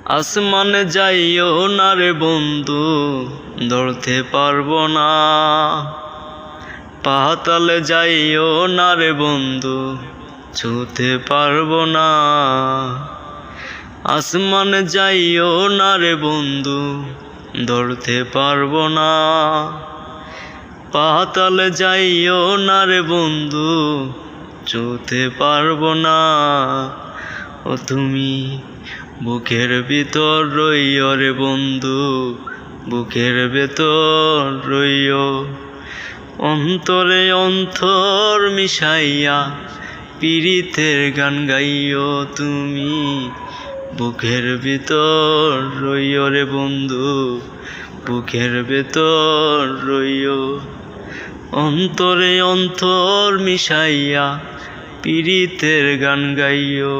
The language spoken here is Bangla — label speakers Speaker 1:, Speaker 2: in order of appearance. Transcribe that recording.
Speaker 1: আসমানে যাইও না রে বন্ধু, ধরতে পারবো না। পাতালে যাইও না রে বন্ধু, ছুঁতে পারবো না। আসমানে যাইও না রে বন্ধু, ধরতে পারবো না। পাতালে যাইও না রে বন্ধু, ছুঁতে পারবো না। ও তুমি বুকের ভিতর রইও রে বন্ধু, বুকের ভেতর রইও। অন্তরে অন্তর মিশাইয়া পীড়িতের গান গাইও তুমি, বুকের ভিতর রইও রে বন্ধু, বুকের ভেতর রইও। অন্তরে অন্তর মিশাইয়া পীড়িতের গান গাইও।